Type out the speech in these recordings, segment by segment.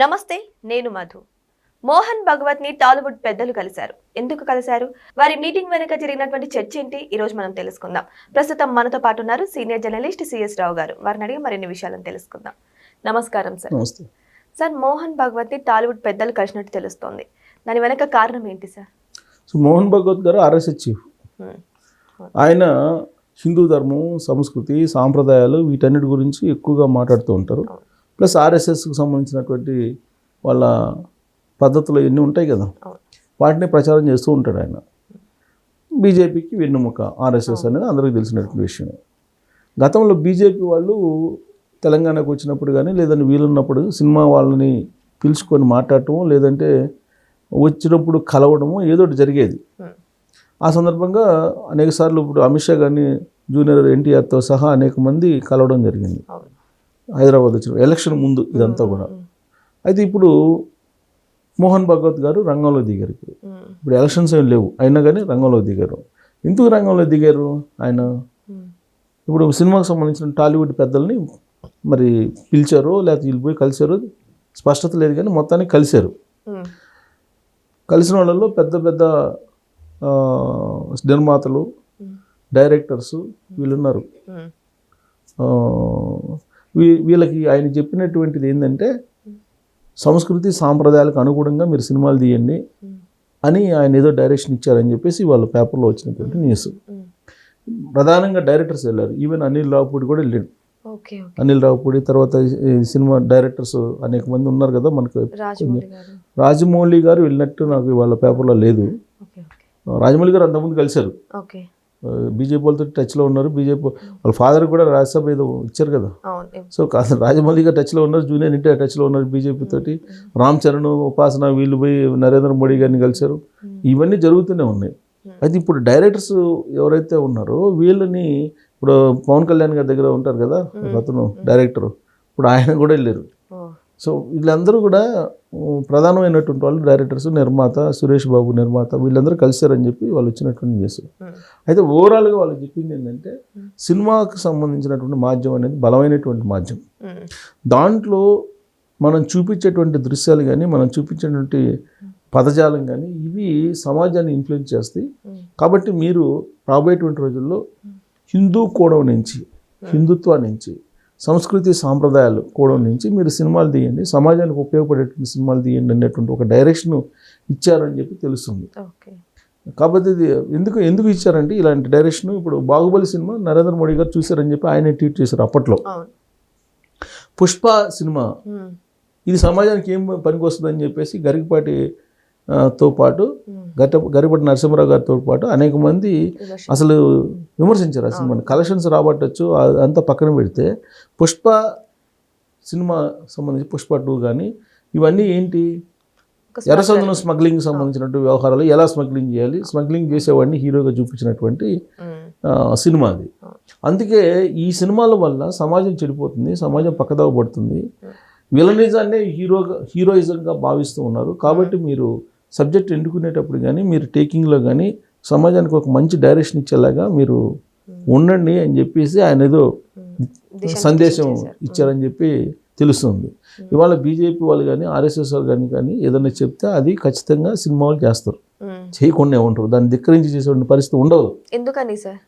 నమస్తే, నేను మధు. మోహన్ భగవత్ ని టాలీవుడ్ పెద్దలు కలిశారు. ఎందుకు కలిశారు? వారి మీటింగ్ వెనుక జరిగినటువంటి చర్చ ఏంటి? ఈ రోజు మనం తెలుసుకుందాం. ప్రస్తుతం మనతో పాటు ఉన్నారు సీనియర్ జర్నలిస్ట్ సిఎస్ రావు గారు. వారిని అడిగి మరిన్ని విషయాలను తెలుసుకుందాం. నమస్కారం సార్. నమస్తే సార్, మోహన్ భగవత్ ని టాలీవుడ్ పెద్దలు కలిసినట్టు తెలుస్తోంది. దాని వెనక కారణం ఏంటి సార్? సో మోహన్ భగవత్ గారు ఆర్ఎస్ఎస్ చీఫ్. ఆయన హిందూ ధర్మం, సంస్కృతి, సాంప్రదాయాలు వీటన్నిటి గురించి ఎక్కువగా మాట్లాడుతూ ఉంటారు. ప్లస్ ఆర్ఎస్ఎస్కి సంబంధించినటువంటి వాళ్ళ పద్ధతులు ఎన్ని ఉంటాయి కదా, వాటిని ప్రచారం చేస్తూ ఉంటాడు ఆయన. బీజేపీకి వెన్నుముక ఆర్ఎస్ఎస్ అనేది అందరికీ తెలిసినటువంటి విషయమే. గతంలో బీజేపీ వాళ్ళు తెలంగాణకు వచ్చినప్పుడు కానీ లేదంటే వీలున్నప్పుడు సినిమా వాళ్ళని పిలుచుకొని మాట్లాడటము, లేదంటే వచ్చినప్పుడు కలవడము ఏదో ఒకటి జరిగేది. ఆ సందర్భంగా అనేక సార్లు ఇప్పుడు అమిత్ షా గారిని జూనియర్ ఎన్టీఆర్తో సహా అనేక మంది కలవడం జరిగింది హైదరాబాద్ వచ్చిన ఎలక్షన్ ముందు ఇదంతా కూడా. అయితే ఇప్పుడు మోహన్ భగవత్ గారు రంగంలో దిగారు. ఇప్పుడు ఎలక్షన్స్ ఏం లేవు, అయినా కానీ రంగంలో దిగారు. ఎందుకు రంగంలో దిగారు ఆయన? ఇప్పుడు సినిమాకు సంబంధించిన టాలీవుడ్ పెద్దల్ని మరి పిలిచారో లేకపోతే వీళ్ళు పోయి కలిశారో స్పష్టత లేదు, కానీ మొత్తానికి కలిశారు. కలిసిన వాళ్ళలో పెద్ద పెద్ద నిర్మాతలు, డైరెక్టర్స్ వీళ్ళున్నారు. వీళ్ళకి ఆయన చెప్పినటువంటిది ఏంటంటే సంస్కృతి సాంప్రదాయాలకు అనుగుణంగా మీరు సినిమాలు తీయండి అని ఆయన ఏదో డైరెక్షన్ ఇచ్చారని చెప్పేసి వాళ్ళ పేపర్లో వచ్చినటువంటి న్యూస్. ప్రధానంగా డైరెక్టర్స్ వెళ్ళారు. ఈవెన్ అనిల్ రావుపూడి కూడా వెళ్ళాడు. అనిల్ రావుపూడి తర్వాత సినిమా డైరెక్టర్స్ అనేక మంది ఉన్నారు కదా మనకు. రాజమౌళి గారు వెళ్ళినట్టు నాకు వాళ్ళ పేపర్లో లేదు. రాజమౌళి గారు అంతకుముందు కలిశారు, బీజేపీ వాళ్ళతో టచ్లో ఉన్నారు. బీజేపీ వాళ్ళ ఫాదర్ కూడా రాజ్యసభ ఏదో ఇచ్చారు కదా. సో కాదు, రాజమౌళి గారు టచ్లో ఉన్నారు, జూనియర్ ఎన్టీఆర్ టచ్లో ఉన్నారు బీజేపీ తోటి. రామ్ చరణ్, ఉపాసన వీళ్ళు పోయి నరేంద్ర మోడీ గారిని కలిశారు. ఇవన్నీ జరుగుతూనే ఉన్నాయి. అయితే ఇప్పుడు డైరెక్టర్స్ ఎవరైతే ఉన్నారో వీళ్ళని, ఇప్పుడు పవన్ కళ్యాణ్ గారి దగ్గర ఉంటారు కదా అతను డైరెక్టర్, ఇప్పుడు ఆయన కూడా వెళ్ళారు. సో వీళ్ళందరూ కూడా ప్రధానమైనటువంటి వాళ్ళు డైరెక్టర్స్, నిర్మాత సురేష్ బాబు నిర్మాత, వీళ్ళందరూ కలిశారని చెప్పి వాళ్ళు వచ్చినటువంటి న్యూస్. అయితే ఓవరాల్గా వాళ్ళు చెప్పింది ఏంటంటే సినిమాకు సంబంధించినటువంటి మాధ్యమం అనేది బలమైనటువంటి మాధ్యమం. దాంట్లో మనం చూపించేటువంటి దృశ్యాలు కానీ మనం చూపించేటువంటి పదజాలం కానీ ఇవి సమాజాన్ని ఇన్ఫ్లుయెన్స్ చేస్తాయి. కాబట్టి మీరు రాబోయేటువంటి రోజుల్లో హిందూ కోణం నుంచి, హిందుత్వం నుంచి, సంస్కృతి సాంప్రదాయాలు కోణం నుంచి మీరు సినిమాలు తీయండి, సమాజానికి ఉపయోగపడేటువంటి సినిమాలు తీయండి అనేటువంటి ఒక డైరెక్షన్ ఇచ్చారని చెప్పి తెలుస్తుంది. కాబట్టి ఇది ఎందుకు ఇచ్చారంటే ఇలాంటి డైరెక్షన్. ఇప్పుడు బాహుబలి సినిమా నరేంద్ర మోడీ గారు చూశారని చెప్పి ఆయన ట్వీట్ చేశారు అప్పట్లో. పుష్ప సినిమా ఇది సమాజానికి ఏం పనికి వస్తుందని చెప్పేసి గరికపాటితో పాటు గరికపాటి నరసింహరావు గారితో పాటు అనేక మంది అసలు విమర్శించారు. ఆ సినిమాని కలెక్షన్స్ రాబట్టచ్చు అంతా పక్కన పెడితే, పుష్ప సినిమా సంబంధించి పుష్ప 2 కానీ ఇవన్నీ ఏంటి, ఎర్రసందును స్మగ్లింగ్ సంబంధించినటువంటి వ్యవహారాలు, ఎలా స్మగ్లింగ్ చేయాలి, స్మగ్లింగ్ చేసేవాడిని హీరోగా చూపించినటువంటి సినిమా అది. అందుకే ఈ సినిమాల వల్ల సమాజం చెడిపోతుంది, సమాజం పక్కదావ పడుతుంది. విలనిజాన్ని హీరోయిజంగా భావిస్తూ ఉన్నారు. కాబట్టి మీరు సబ్జెక్ట్ ఎన్నుకునేటప్పుడు కానీ మీరు టేకింగ్లో కానీ సమాజానికి ఒక మంచి డైరెక్షన్ ఇచ్చేలాగా మీరు ఉండండి అని చెప్పేసి ఆయన ఏదో సందేశం ఇచ్చారని చెప్పి తెలుస్తుంది. ఇవాళ బీజేపీ వాళ్ళు కానీ ఆర్ఎస్ఎస్ వాళ్ళు కానీ ఏదైనా చెప్తే అది ఖచ్చితంగా సినిమా వాళ్ళు చేస్తారు, చేయకుండా ఉంటారు. దాన్ని ధిక్కరించి చేసే పరిస్థితి ఉండదు. ఎందుకని సార్?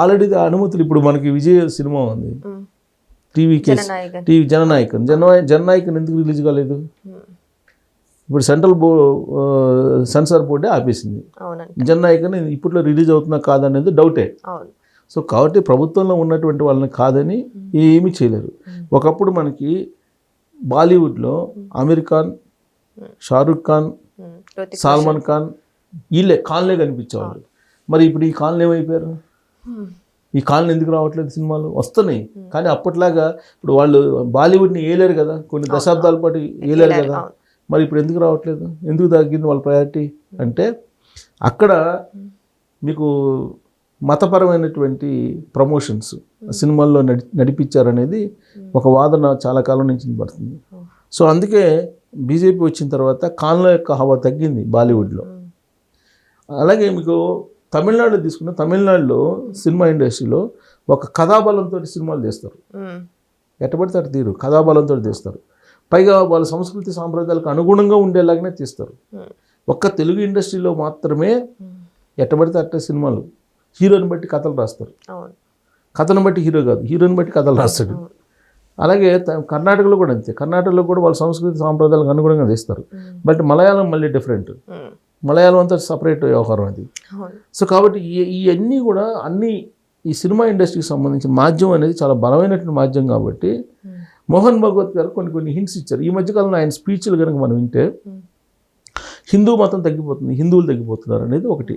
ఆల్రెడీ అనుమతులు, ఇప్పుడు మనకి విజయ్ సినిమా ఉంది, టీవీ జననాయకన్ ఎందుకు రిలీజ్ కాలేదు? ఇప్పుడు సెంట్రల్ సెన్సార్ బోర్డే ఆపేసింది. జననాయకన్ ఇప్పట్లో రిలీజ్ అవుతున్నా కాదనేది డౌటే. సో కాబట్టి ప్రభుత్వంలో ఉన్నటువంటి వాళ్ళని కాదని ఏమీ చేయలేరు. ఒకప్పుడు మనకి బాలీవుడ్లో అమీర్ ఖాన్, షారుఖ్ ఖాన్, సల్మాన్ ఖాన్ వీళ్ళే కాన్లే కనిపించేవాళ్ళు. మరి ఇప్పుడు ఈ కాన్లు ఏమైపోయారు? ఈ కాలం ఎందుకు రావట్లేదు? సినిమాలు వస్తున్నాయి కానీ అప్పట్లాగా ఇప్పుడు వాళ్ళు బాలీవుడ్ని ఏలేరు కదా, కొన్ని దశాబ్దాల పాటు ఏలేరు కదా. మరి ఇప్పుడు ఎందుకు రావట్లేదు? ఎందుకు తగ్గింది వాళ్ళ ప్రయారిటీ అంటే, అక్కడ మీకు మతపరమైనటువంటి ప్రమోషన్స్ సినిమాల్లో నడిపించారనేది ఒక వాదన చాలా కాలం నుంచి పడుతుంది. సో అందుకే బీజేపీ వచ్చిన తర్వాత కాన్ల యొక్క హవా తగ్గింది బాలీవుడ్లో. అలాగే మీకు తమిళనాడు తీసుకున్న, తమిళనాడులో సినిమా ఇండస్ట్రీలో ఒక కథాబలంతో సినిమాలు తీస్తారు. ఎట్టబడితే అటు తీరు కథాబలంతో తీస్తారు. పైగా వాళ్ళ సంస్కృతి సాంప్రదాయాలకు అనుగుణంగా ఉండేలాగానే తీస్తారు. ఒక్క తెలుగు ఇండస్ట్రీలో మాత్రమే ఎట్టబడితే అట్ట సినిమాలు హీరోని బట్టి కథలు రాస్తారు. కథను బట్టి హీరో కాదు, హీరోని బట్టి కథలు రాస్తాడు. అలాగే కర్ణాటకలో కూడా అంతే. కర్ణాటకలో కూడా వాళ్ళ సంస్కృతి సాంప్రదాయాలకు అనుగుణంగా తీస్తారు. బట్ మలయాళం మళ్ళీ డిఫరెంట్. మలయాళం అంతా సపరేట్ వ్యవహారం అది. సో కాబట్టి ఇవన్నీ కూడా అన్నీ ఈ సినిమా ఇండస్ట్రీకి సంబంధించిన మాధ్యమం అనేది చాలా బలమైనటువంటి మాధ్యమం కాబట్టి మోహన్ భగవత్ గారు కొన్ని హింట్స్ ఇచ్చారు. ఈ మధ్యకాలంలో ఆయన స్పీచ్లు కనుక మనం వింటే హిందూ మతం తగ్గిపోతుంది, హిందువులు తగ్గిపోతున్నారు అనేది ఒకటి.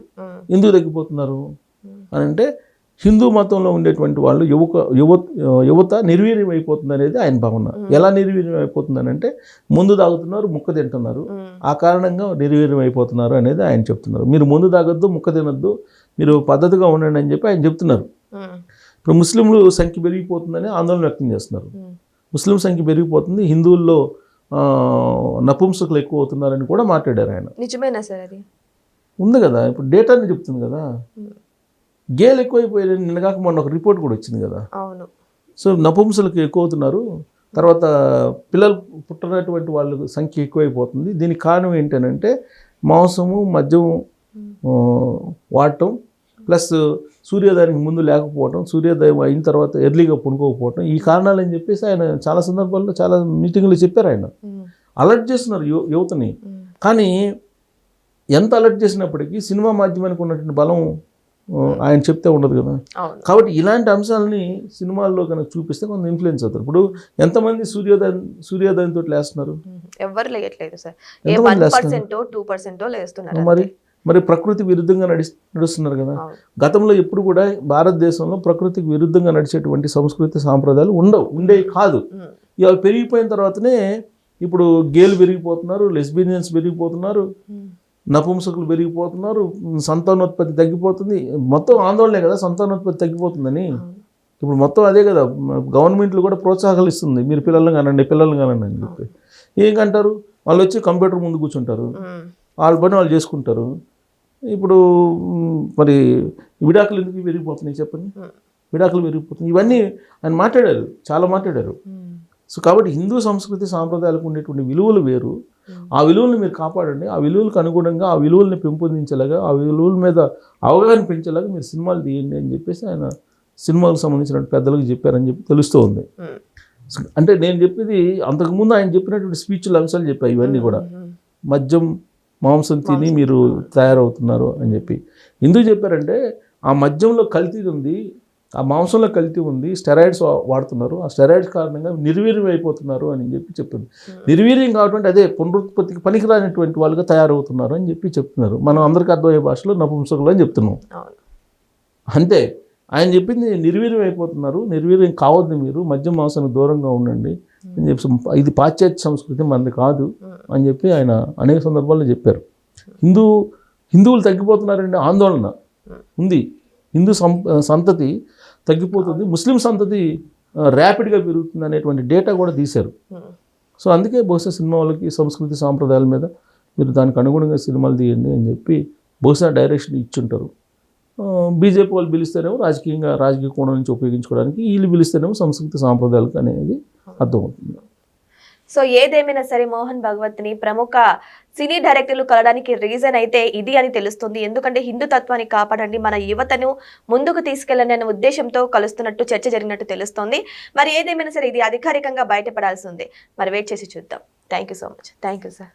ఎందుకు తగ్గిపోతున్నారు అని అంటే హిందూ మతంలో ఉండేటువంటి వాళ్ళు యువత నిర్వీర్యం అయిపోతుంది అనేది ఆయన భావన. ఎలా నిర్వీర్యం అయిపోతుంది అని అంటే ముందు తాగుతున్నారు, ముక్క తింటున్నారు, ఆ కారణంగా నిర్వీర్యం అయిపోతున్నారు అనేది ఆయన చెప్తున్నారు. మీరు ముందు తాగొద్దు, ముక్క తినొద్దు, మీరు పద్ధతిగా ఉండండి అని చెప్పి ఆయన చెప్తున్నారు. ఇప్పుడు ముస్లింలు సంఖ్య పెరిగిపోతుందని ఆందోళన వ్యక్తం చేస్తున్నారు. ముస్లిం సంఖ్య పెరిగిపోతుంది, హిందువుల్లో నపుంసకులు ఎక్కువ అవుతున్నారని కూడా మాట్లాడారు ఆయన. నిజమేనా సార్? అది ఉంది కదా, ఇప్పుడు డేటాని చెప్తుంది కదా. గేలు ఎక్కువైపోయారు. నిన్నగాక మొన్న ఒక రిపోర్ట్ కూడా వచ్చింది కదా. అవును. సో నపుంసకులకు ఎక్కువ అవుతున్నారు, తర్వాత పిల్లలు పుట్టినటువంటి వాళ్ళ సంఖ్య ఎక్కువైపోతుంది. దీనికి కారణం ఏంటంటే మాంసము, మద్యం వాడటం, ప్లస్ సూర్యోదయానికి ముందు లేకపోవటం, సూర్యోదయం అయిన తర్వాత ఎర్లీగా పడుకోకపోవటం, ఈ కారణాలు అని చెప్పేసి ఆయన చాలా సందర్భాల్లో చాలా మీటింగ్లో చెప్పారు. ఆయన అలర్ట్ చేస్తున్నారు యువతని. కానీ ఎంత అలర్ట్ చేసినప్పటికీ సినిమా మాధ్యమానికి ఉన్నటువంటి బలం ఆయన చెప్తే ఉండదు కదా. కాబట్టి ఇలాంటి అంశాలని సినిమాల్లో కనుక చూపిస్తే కొంత ఇన్ఫ్లుయెన్స్ అవుతారు. ఇప్పుడు ఎంతమంది సూర్యోదయంతో లేస్తున్నారు? ఎవరు లేయట్లేదు సార్. మరి ప్రకృతి విరుద్ధంగా నడుస్తున్నారు కదా. గతంలో ఎప్పుడు కూడా భారతదేశంలో ప్రకృతికి విరుద్ధంగా నడిచేటువంటి సంస్కృతి సాంప్రదాయాలు ఉండేవి కాదు. ఇవి పెరిగిపోయిన తర్వాతనే ఇప్పుడు గేలు పెరిగిపోతున్నారు, లెస్బియన్స్ పెరిగిపోతున్నారు, నపుంసకులు పెరిగిపోతున్నారు, సంతానోత్పత్తి తగ్గిపోతుంది. మొత్తం ఆందోళనే కదా సంతానోత్పత్తి తగ్గిపోతుందని. ఇప్పుడు మొత్తం అదే కదా, గవర్నమెంట్లు కూడా ప్రోత్సాహాలు ఇస్తుంది, మీరు పిల్లల్ని కానండి అని చెప్పి. ఏంకంటారు, వాళ్ళు వచ్చి కంప్యూటర్ ముందు కూర్చుంటారు, వాళ్ళ పని వాళ్ళు చేసుకుంటారు. ఇప్పుడు మరి విడాకులు ఎందుకు పెరిగిపోతున్నాయి చెప్పండి, విడాకులు పెరిగిపోతున్నాయి. ఇవన్నీ ఆయన మాట్లాడారు, చాలా మాట్లాడారు. సో కాబట్టి హిందూ సంస్కృతి సాంప్రదాయాలకు ఉండేటువంటి విలువలు వేరు. ఆ విలువలను మీరు కాపాడండి, ఆ విలువలకు అనుగుణంగా ఆ విలువల్ని పెంపొందించేలాగా, ఆ విలువల మీద అవగాహన పెంచేలాగా మీరు సినిమాలు తీయండి అని చెప్పేసి ఆయన సినిమాలకు సంబంధించిన పెద్దలకు చెప్పారని చెప్పి తెలుస్తూ ఉంది. అంటే నేను చెప్పేది అంతకుముందు ఆయన చెప్పినటువంటి స్పీచ్ల అంశాలు చెప్పాయి. ఇవన్నీ కూడా మద్యం, మాంసం తిని మీరు తయారవుతున్నారు అని చెప్పి ఎందుకు చెప్పారంటే ఆ మద్యంలో కల్తీ ఉంది, ఆ మాంసంలో కల్తీ ఉంది, స్టెరాయిడ్స్ వాడుతున్నారు, ఆ స్టెరాయిడ్స్ కారణంగా నిర్వీర్యం అయిపోతున్నారు అని చెప్పి చెప్తుంది. నిర్వీర్యం కాబట్టి అదే పునరుత్పత్తికి పనికిరానటువంటి వాళ్ళుగా తయారవుతున్నారు అని చెప్పి చెప్తున్నారు. మనం అందరికీ అర్థమయ్యే భాషలో నపుంసకులు అని చెప్తున్నాం. అంతే ఆయన చెప్పింది, నిర్వీర్యం అయిపోతున్నారు, నిర్వీర్యం కావద్దు, మీరు మద్యం మాంసానికి దూరంగా ఉండండి అని చెప్పి, ఇది పాశ్చాత్య సంస్కృతి మనది కాదు అని చెప్పి ఆయన అనేక సందర్భాల్లో చెప్పారు. హిందువులు తగ్గిపోతున్నారంటే ఆందోళన ఉంది, హిందూ సంతతి తగ్గిపోతుంది, ముస్లిం సంతతి ర్యాపిడ్గా పెరుగుతుంది అనేటువంటి డేటా కూడా తీశారు. సో అందుకే బహుశా సినిమా వాళ్ళకి సంస్కృతి సాంప్రదాయాల మీద మీరు దానికి అనుగుణంగా సినిమాలు తీయండి అని చెప్పి బహుశా డైరెక్షన్ ఇచ్చుంటారు. బీజేపీ వాళ్ళు పిలిస్తేనేమో రాజకీయ కోణం నుంచి ఉపయోగించుకోవడానికి, వీళ్ళు పిలిస్తేనేమో సంస్కృతి సాంప్రదాయాలకు అనేది అర్థమవుతుంది. సో ఏదేమైనా సరే మోహన్ భగవత్ని ప్రముఖ సినీ డైరెక్టర్లు కలడానికి రీజన్ అయితే ఇది అని తెలుస్తుంది. ఎందుకంటే హిందూ తత్వాన్ని కాపాడండి, మన యువతను ముందుకు తీసుకెళ్ళండి అనే ఉద్దేశంతో కలుస్తున్నట్టు చర్చ జరిగినట్టు తెలుస్తోంది. మరి ఏదేమైనా సరే ఇది అధికారికంగా బయటపడాల్సి ఉంది. మరి వెయిట్ చేసి చూద్దాం. Thank you so much. Thank you sir.